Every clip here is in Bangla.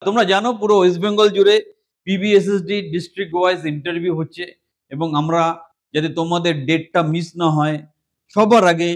তোমরা জানো পুরো ওয়েস্ট বেঙ্গল জুড়ে পিবিএসএসডি ডিস্ট্রিক্ট ওয়াইজ ইন্টারভিউ হচ্ছে এবং আমরা যাতে তোমাদের ডেটটা মিস না হয় সবার আগে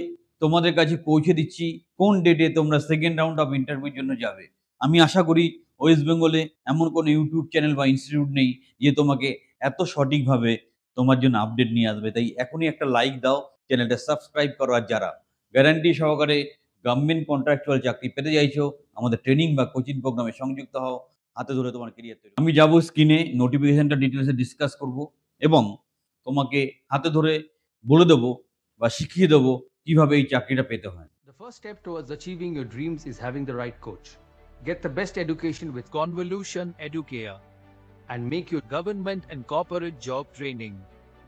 তোমাদের কাছে পৌঁছে দিচ্ছি কোন ডেটে তোমরা সেকেন্ড রাউন্ড অফ ইন্টারভিউর জন্য যাবে। আমি আশা করি ওয়েস্ট বেঙ্গলে এমন কোনো ইউটিউব চ্যানেল বা ইনস্টিটিউট নেই যে তোমাকে এত সঠিকভাবে তোমার জন্য আপডেট নিয়ে আসবে। তাই এখনই একটা লাইক দাও, চ্যানেলটা সাবস্ক্রাইব করো। আর যারা গ্যারান্টি সহকারে গভর্নমেন্ট কন্ট্রাকচুয়াল চাকরি পেতে চাইছো, আমাদের ট্রেনিং বা কোচিং প্রোগ্রামে সংযুক্ত হও। হাতে ধরে তোমার কেরিয়ার তৈরি। আমি যাব স্ক্রিনে, নোটিফিকেশনটা ডিটেলসে ডিসকাস করব এবং তোমাকে হাতে ধরে বলে দেবো বা শিখিয়ে দেবো কিভাবে এই চাকরিটা পেতে হয়। The first step towards achieving your dreams is having the right coach. Get the best education with Convolution Educare and make your government and corporate job training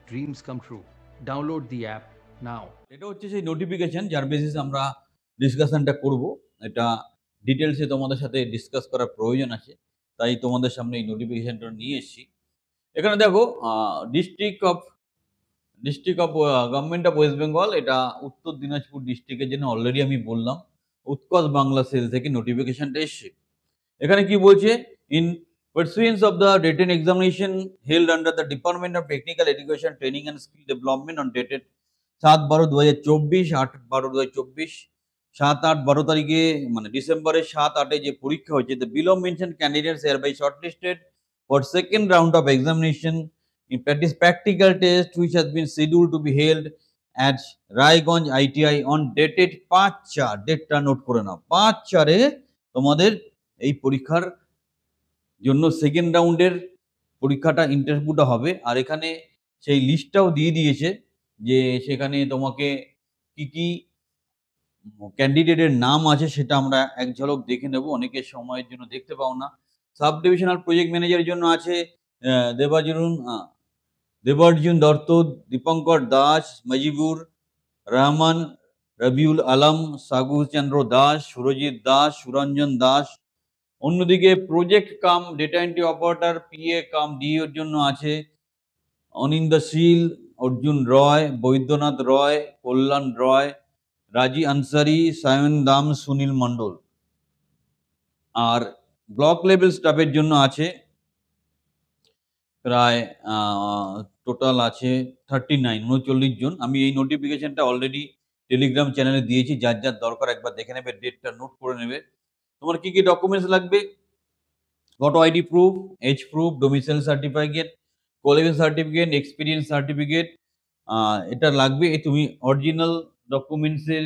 dreams come true. Download the app now. এটা হচ্ছে সেই নোটিফিকেশন যার বেসিসে আমরা ডিসকাশনটা করব। এটা ডিটেলসে তোমাদের সাথে ডিসকাস করার প্রয়োজন আছে, তাই তোমাদের সামনে এই নোটিফিকেশনটা নিয়ে এসেছি। এখানে দেখো district of government of West Bengal, এটা উত্তর দিনাজপুর ডিস্ট্রিক্টের জন্য অলরেডি আমি বললাম উৎকর্ষ বাংলা সেল থেকে নোটিফিকেশনটা এসছে। এখানে কি বলছে, in pursuance of the written examination held under the Department of Technical Education Training and Skill Development on dated 7/12/2024, 8/12/2024, 7-8-12 তারিখে মানে ডিসেম্বরের 7-8-এ যে পরীক্ষা হয়েছে, the below mentioned candidates hereby shortlisted for second round of examination in practical test which has been scheduled to be held at Raiganj ITI on dated 5/4, ডেটটা নোট করে নাও, 5/4-এ তোমাদের এই পরীক্ষার জন্য সেকেন্ড রাউন্ডের পরীক্ষাটা ইন্টারভিউটা হবে। আর এখানে সেই লিস্টটাও দিয়ে দিয়েছে যে সেখানে তোমাকে কি কি ক্যান্ডিডেটের নাম আছে সেটা আমরা এক ঝলক দেখে নেব, অনেকের সময়ের জন্য দেখতে পাও না। সাব ডিভিশনাল প্রজেক্ট ম্যানেজারের জন্য আছে দেবার্জুন দত্ত, দীপঙ্কর দাস, মজিবুর রহমান, রবিউল আলম, সাগুচন্দ্র দাস, সুরজিৎ দাস, সুরঞ্জন দাস। অন্যদিকে project cum data entry operator PA cum ডিওর জন্য আছে অনিন্দ্যশীল, অর্জুন রয়, বৈদ্যনাথ রয়, কল্যাণ রয়, রাজি আনসারি, সায়ন দাম, সুনীল মণ্ডল। আর ব্লক লেভেল স্টাফের জন্য আছে প্রায় টোটাল আছে 39 জন। আমি এই নোটিফিকেশনটা অলরেডি টেলিগ্রাম চ্যানেলে দিয়েছি, যার যার দরকার একবার দেখে নেবে, ডেটটা নোট করে নেবে। তোমার কি কি ডকুমেন্টস লাগবে, photo ID proof, age proof, domicile certificate, qualification certificate, experience certificate, এটা লাগবে। তুমি অরিজিনাল ডকুমেন্টসের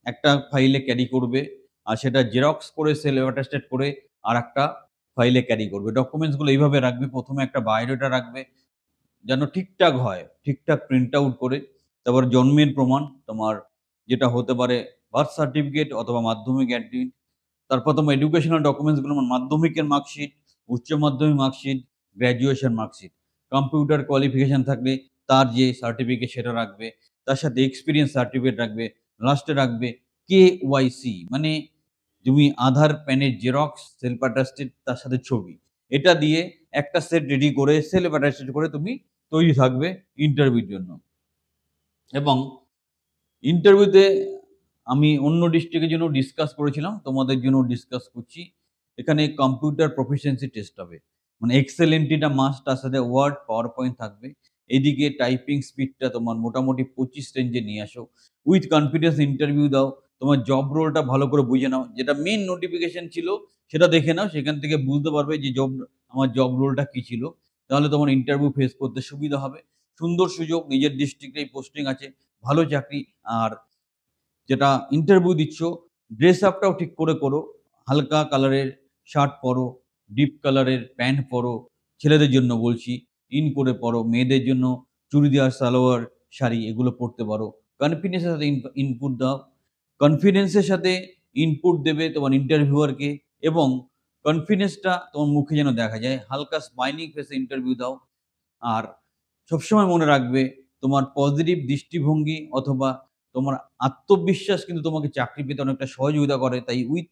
একটা ফাইলে ক্যারি করবে আর সেটা জেরক্স করে সেলফ অ্যাটেস্টেড করে আর একটা ফাইলে ক্যারি করবে। ডকুমেন্টসগুলো এইভাবে রাখবে, প্রথমে একটা বায়োডাটা রাখবে যেন ঠিকঠাক হয়, ঠিকঠাক প্রিন্ট আউট করে। তারপর জন্মের প্রমাণ, তোমার যেটা হতে পারে বার্থ সার্টিফিকেট অথবা মাধ্যমিক অ্যাডমিট। তারপর তোমার এডুকেশনাল ডকুমেন্টসগুলো, মাধ্যমিকের মার্কশিট, উচ্চ মাধ্যমিক marksheet, graduation marksheet. Computer qualification থাকলে তার যে সার্টিফিকেট সেটা রাখবে, তার সাথে এক্সপিরিয়েন্স সার্টিফিকেট রাখবে, লাস্টে রাখবে KYC, মানে তুমি আধার, প্যানের জেরক্স, সেলফ অ্যাটেস্টেড, তার সাথে ছবি। এটা দিয়ে একটা সেট রেডি করে সেলফ অ্যাটেস্টেড করে তুমি তৈরি থাকবে ইন্টারভিউর জন্য। এবং ইন্টারভিউতে আমি অন্য ডিস্ট্রিক্টের জন্য ডিসকাস করেছিলাম, তোমাদের জন্য ডিসকাস করছি। এখানে কম্পিউটার প্রফিসিয়েন্সি টেস্ট হবে, মানে এক্সেল এন্ট্রিটা মাস্ট, তার সাথে ওয়ার্ড, পাওয়ার পয়েন্ট থাকবে। এদিকে টাইপিং স্পিডটা তোমার মোটামুটি 25 রেঞ্জে নিয়ে আসো। উইথ কনফিডেন্স ইন্টারভিউ দাও, তোমার জব রোলটা ভালো করে বুঝে নাও, যেটা মেন নোটিফিকেশন ছিল সেটা দেখে নাও, সেখান থেকে বুঝতে পারবে যে আমার জব রোলটা কী ছিল। তাহলে তোমার ইন্টারভিউ ফেস করতে সুবিধা হবে। সুন্দর সুযোগ, নিজের ডিস্ট্রিক্টেই পোস্টিং আছে, ভালো চাকরি। আর যেটা ইন্টারভিউ দিচ্ছ ড্রেস আপটাও ঠিক করে করো, হালকা কালারের শার্ট পরো, ডিপ কালারের প্যান্ট পরো, ছেলেদের জন্য বলছি ইন করে পরো, মেয়েদের জন্য চুড়িদার, সালোয়ার, শাড়ি এগুলো পরতে পারো। কনফিডেন্সের সাথে ইনপুট দাও, কনফিডেন্সের সাথে ইনপুট দেবে তোমার ইন্টারভিউয়ারকে, এবং কনফিডেন্সটা তোমার মুখে যেন দেখা যায়, হালকা স্মাইলিং ফেসে ইন্টারভিউ দাও। আর সবসময় মনে রাখবে তোমার পজিটিভ দৃষ্টিভঙ্গি অথবা তোমার আত্মবিশ্বাস কিন্তু তোমাকে চাকরি পেতে অনেকটা সহযোগিতা করে। তাই উইথ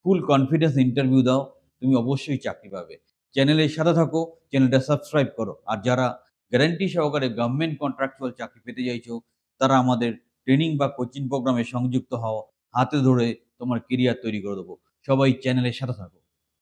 ফুল কনফিডেন্স ইন্টারভিউ দাও, তুমি অবশ্যই চাকরি পাবে। চ্যানেলের সাথে থাকো, চ্যানেলটা সাবস্ক্রাইব করো। আর যারা গ্যারান্টি সহকারে গভর্নমেন্ট কন্ট্রাকচুয়াল চাকরি পেতে চাইছো, তারা আমাদের ট্রেনিং বা কোচিং প্রোগ্রামে সংযুক্ত হও, হাতে ধরে তোমার কেরিয়ার তৈরি করে দেবো। সবাই চ্যানেলের সাথে থাকো।